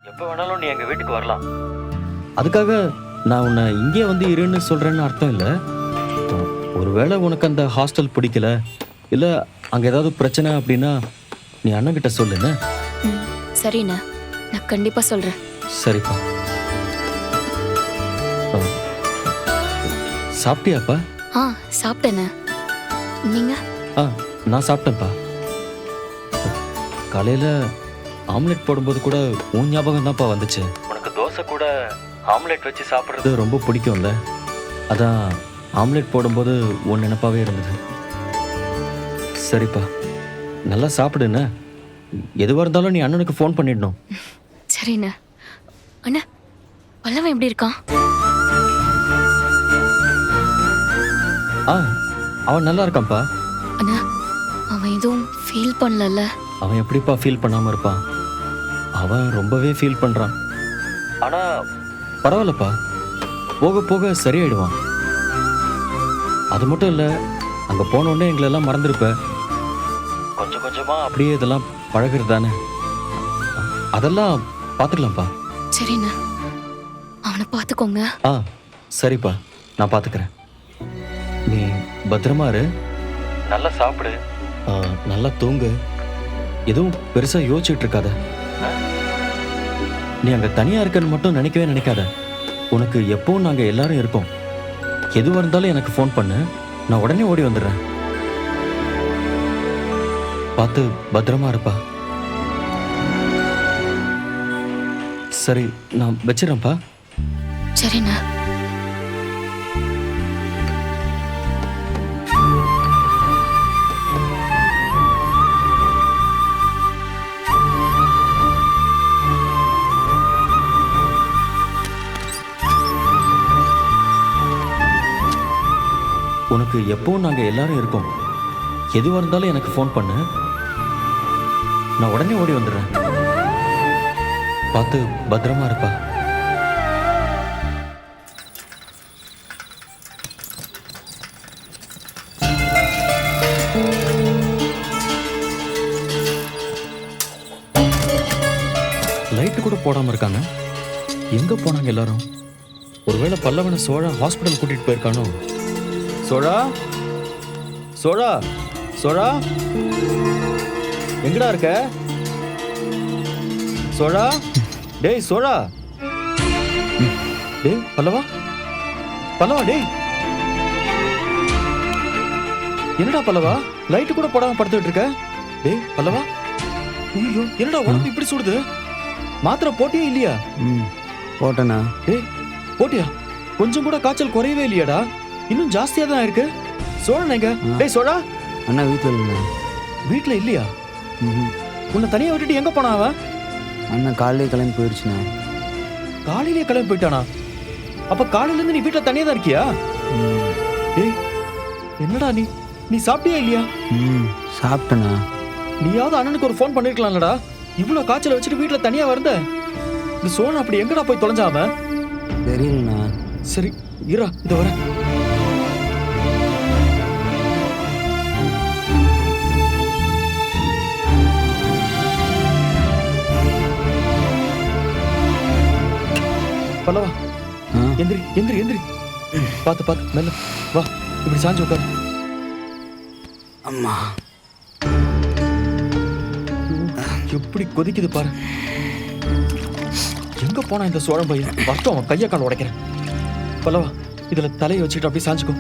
எப்போ வேணாலும் நீ எங்கள் வீட்டுக்கு வரலாம். அதுக்காக நான் உன்னை இங்கே வந்து இருன்னு சொல்கிறேன்னு அர்த்தம் இல்லை. ஒருவேளை உனக்கு அந்த ஹாஸ்டல் பிடிக்கல, இல்லை அங்கே ஏதாவது பிரச்சனை அப்படின்னா நீ அண்ணன்கிட்ட சொல்லுண்ணே. ம், சரிண்ணா, நான் கண்டிப்பா சொல்றேன். சரிப்பா. சாப்பிட்டியாப்பா? ஆ, சாப்பிட்டேண்ணே. நீங்க? ஆ, நான் சாப்பிட்டேன்ப்பா. காலையில் ஆம்லெட் போடும்போது கூட உன் ஞாபகம் தான்ப்பா வந்துச்சு. உனக்கு தோசை கூட ஆம்லெட் வச்சு சாப்பிட்றது ரொம்ப பிடிக்கும்ல, அதான் ஆம்லெட் போடும்போது உன் நினைப்பாவே இருந்தது. சரிப்பா, நல்லா சாப்பிடுண்ணே. எதுவாக இருந்தாலும் நீ அண்ணனுக்கு ஃபோன் பண்ணிடணும். சரிண்ணே. அண்ணா, பல்லவன் எப்படி இருக்கான்? ஆ, அவன் நல்லா இருக்கான்ப்பா. அண்ணா, அவன் எதுவும் ஃபீல் பண்ணலல்ல? அவன் எப்படிப்பா ஃபீல் பண்ணாமல் இருப்பான்? அவன் ரொம்பவே ஃபீல் பண்ணுறான். ஆனால் பரவாயில்லப்பா, போக போக சரியாயிடுவான். அது மட்டும் இல்லை, அங்கே போனோடனே எங்களெல்லாம் மறந்துருப்ப. கொஞ்சம் கொஞ்சமாக அப்படியே இதெல்லாம் பழகிறது தானே, அதெல்லாம் பார்த்துக்கலாம்ப்பா. சரிண்ணா, அவனை பார்த்துக்கோங்க. ஆ, சரிப்பா, நான் பார்த்துக்கிறேன். நீ பத்திரமா இரு, நல்லா சாப்பிடு, நல்லா தூங்கு, எதுவும் பெருசாக யோசிச்சுட்டு இருக்காத. நீ அங்கே தனியாக இருக்கன்னு மட்டும் நினைக்கவே நினைக்காத. உனக்கு எப்பவும் நாங்கள் எல்லாரும் இருக்கோம். எதுவாக இருந்தாலும் எனக்கு ஃபோன் பண்ணு, நான் உடனே ஓடி வந்துடுறேன். பார்த்து பத்திரமா இருப்பா. சரி, நான் வச்சிடறேன்ப்பா. சரிண்ணா. உனக்கு எப்பவும் நாங்கள் எல்லாரும் இருக்கோம். எதுவாக இருந்தாலும் எனக்கு ஃபோன் பண்ணு, நான் உடனே ஓடி வந்துடுறேன். பார்த்து பத்திரமா இருப்பா. லைட்டு கூட போடாமல் இருக்காங்க. எங்கே போனாங்க எல்லாரும்? ஒருவேளை பல்லவனை சோழா ஹாஸ்பிட்டல் கூட்டிகிட்டு போயிருக்கானோ? சோழா, சோழா, சோழா, எங்கடா இருக்க? சோழா, டேய் சோழா, டேய் பல்லவா, பல்லவா, டேய் என்னடா பல்லவா, லைட்டு கூட போடாம படுத்துட்டு இருக்க? டேய் பல்லவா, ஐயோ என்னடா உடம்பு இப்படி சுடுது? மாத்திரை போட்டியே இல்லையா? போட்டேண்ணா. டேய் போட்டியா? கொஞ்சம் கூட காய்ச்சல் குறையவே இல்லையாடா? இன்னும் ஜாஸ்தியா தான் இருக்கு. சோழன் எங்க? டேய் சோழா. அண்ணா வீட்டில் இல்லைண்ணா. வீட்டுல இல்லையா? உன்னை தனியா விட்டுட்டு எங்க போனா அவன்? அண்ணா காலையிலே கிளம்பி போயிடுச்சுண்ணா. காலையிலேயே கிளம்பி போயிட்டானா? அப்ப காலையில இருந்து நீ வீட்டுல தனியா தான் இருக்கியா? டேய் என்னடா நீ நீ சாப்பிட்டியா இல்லையா? சாப்பிட்டேண்ணா. நீயாவது அண்ணனுக்கு ஒரு ஃபோன் பண்ணிருக்கலாம்லடா. இவ்வளவு காய்ச்சல வச்சுட்டு வீட்டுல தனியா வருந்த? இந்த சோழன் அப்படி எங்கடா போய் தொலைஞ்சாம? தெரியலண்ணா. சரி இரா, இத வரேன். பல்லவா, எந்திரி எந்திரி எந்திரி. பார்த்து பார்த்து மெல்ல வா, இப்படி சாஞ்சு உட்காரு. அம்மா எப்படி கொதிக்குது பாரு. எங்க போனா இந்த சோழன் பையன்? வரட்டும், அவன் கையை கால் உடைக்கிறேன். பல்லவா, இதுல தலையை வச்சுக்கிட்டு அப்படியே சாஞ்சுக்கோ.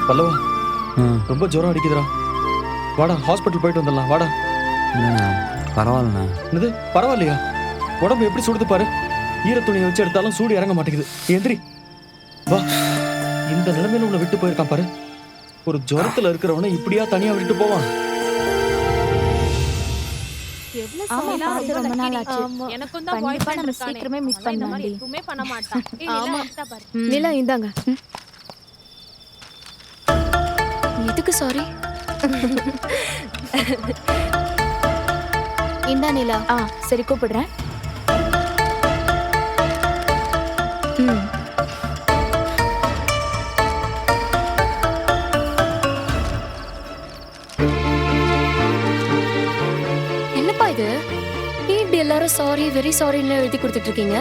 பல்லவா, ரொம்ப ஜுரம் அடிக்குதுடா. வாடா, ஹாஸ்பிட்டல் போயிட்டு வந்துடலாம். வாடா. பரவாயில்லண்ணா. என்னது பரவாயில்லையா? உடம்பு எப்படி சுடுது பாரு. ஈர துணியை வச்சு எடுத்தாலும் சூடு இறங்க மாட்டேங்குது. எந்திரி வா. இந்த நிலைமையில உன்னை விட்டு போயிருக்கான் பாரு. ஒரு ஜுரத்துல இருக்கிறவனை இப்படியா தனியா விட்டு போவான்? எவ்வளவு ஆமா, நிலா பார்த்து ரொம்ப ரொம்ப நாள் lucky ஆச்சு. டி. எனக்கும் தான் பாய் கண்டிப்பா ஃப்ரெண்ட் நம்ம இருக்கானே சீக்கிரமே மீட் அவன்லாம் இந்த மாதிரி பண்ணலாம்டி. எதுவுமே பண்ண மாட்டான் ஏய், நிலா ஆமா. எடுத்தா பாரு. நிலா இந்தாங்க. எதுக்கு சாரி? இந்தா நிலா. சரி கூப்பிடுறேன். ம். என்னப்பா இது? ஏன் இப்படி எல்லாரும் சாரி வெரி சாரின்னு எழுதி கொடுத்துட்டு இருக்கீங்க?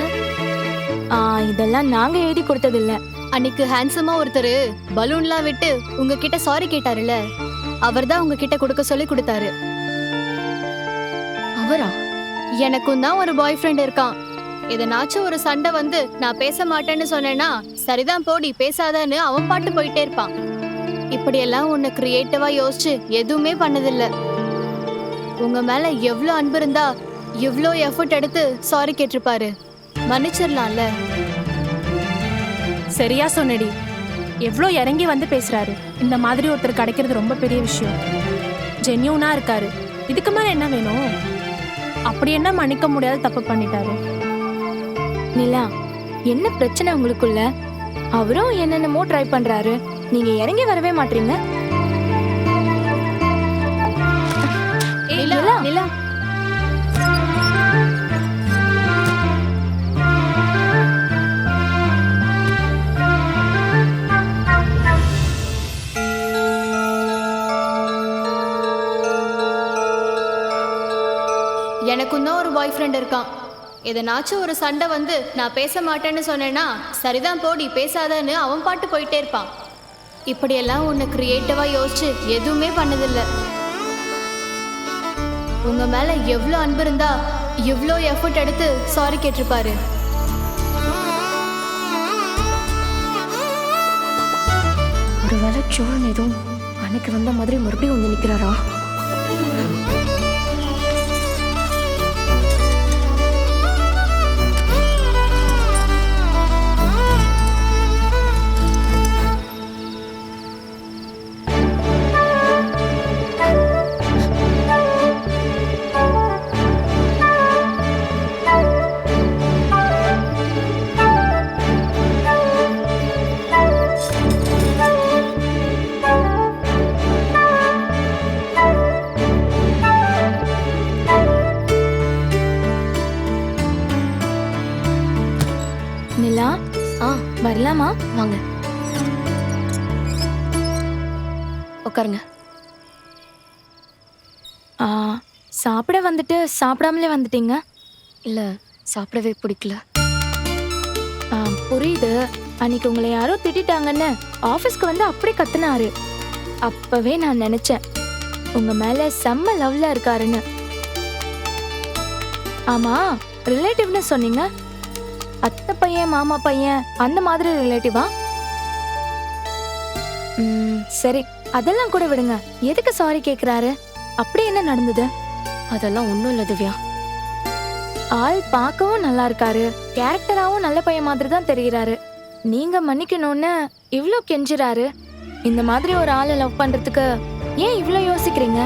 இதெல்லாம் நாங்க எழுதி கொடுத்தது இல்ல. அன்னைக்கு ஹேண்ட்ஸமா ஒருத்தர் பலூன்லாம் விட்டு உங்ககிட்ட சாரி கேட்டாருல்ல, அவர்தான் உங்ககிட்ட கொடுக்க சொல்லி கொடுத்தாரு. அவரா? எனக்கும் தான் ஒரு பாய் ஃப்ரெண்ட் இருக்கான். எதனாச்சும் ஒரு சண்டை வந்து நான் பேச மாட்டேன்னு சொன்னேன்னா சரிதான் போடி பேசாதன்னு அவன் பாட்டு போயிட்டே இருப்பான். இப்படியெல்லாம் ஒன்னு கிரியேட்டிவா யோசிச்சு எதுவுமே பண்ணதில்ல. உங்க மேல எவ்வளவு அன்பு இருந்தா இவ்ளோ எஃபர்ட் எடுத்து சாரி கேட்டிருப்பாரு. மன்னிச்சிடலாம்ல. சரியா சொன்னடி. எவ்வளோ இறங்கி வந்து பேசுறாரு. இந்த மாதிரி ஒருத்தர் கிடைக்கிறது ரொம்ப பெரிய விஷயம். ஜென்யூனா இருக்காரு. இதுக்கு மேல என்ன வேணும்? அப்படி என்ன மன்னிக்க முடியாத தப்பு பண்ணிட்டாரு. நிலா, என்ன பிரச்சனை உங்களுக்குள்ள? அவரும் என்னென்னமோ ட்ரை பண்றாரு. நீங்க இறங்கி வரவே மாட்டீங்க. நிலா, நிலா. எனக்கும் தான் ஒரு பாய் ஃப்ரெண்ட் இருக்கான். எதனாச்சும் ஒரு சண்டை வந்து நான் பேச மாட்டேன்னு சொன்னேன்னா சரிதான் போடி பேசாதன்னு அவன் பாட்டு போயிட்டே இருப்பான். இப்படியெல்லாம் ஒன்று கிரியேட்டிவா யோசிச்சு எதுவுமே பண்ணதில்ல. உங்க மேல எவ்வளோ அன்பு இருந்தா இவ்வளோ எஃபர்ட் எடுத்து சாரி கேட்டிருப்பாரு. ஒருவேளை சோழன் எதுவும் அன்னைக்கு வந்த மாதிரி மறுபடியும் வந்து நிக்கிறாரா? நிலா, வரலாமா? வாங்க உட்காருங்க. சாப்பிட வந்துட்டு சாப்பிடாமலே வந்துட்டீங்க. இல்ல சாப்பிடவே பிடிக்கல. புரியுது. அன்னைக்கு உங்களை யாரோ திட்டாங்கன்னு ஆபீஸ்க்கு வந்து அப்படி கத்துனாரு. அப்பவே நான் நினைச்சேன் உங்க மேல செம்ம லவ்ல இருக்காருன்னு. ஆமா, ரிலேட்டிவ்னு சொன்னீங்க. அத்தை பையன் மாமா பையன் அந்த மாதிரி ரிலேட்டிவா? சரி, அதெல்லாம் கூட விடுங்க. எதுக்கு சாரி கேக்குறாரு? அப்படி என்ன நடந்தது? அதெல்லாம் ஒண்ணும் இல்ல திவ்யா. ஆள் பார்க்கவும் நல்லா இருக்காரு, கேரக்டராவும் நல்ல பையன் மாதிரி தான் தெரிகிறாரு. நீங்க மன்னிக்கணும்னு இவ்ளோ கெஞ்சுறாரு. இந்த மாதிரி ஒரு ஆளை லவ் பண்றதுக்கு ஏன் இவ்ளோ யோசிக்கிறீங்க?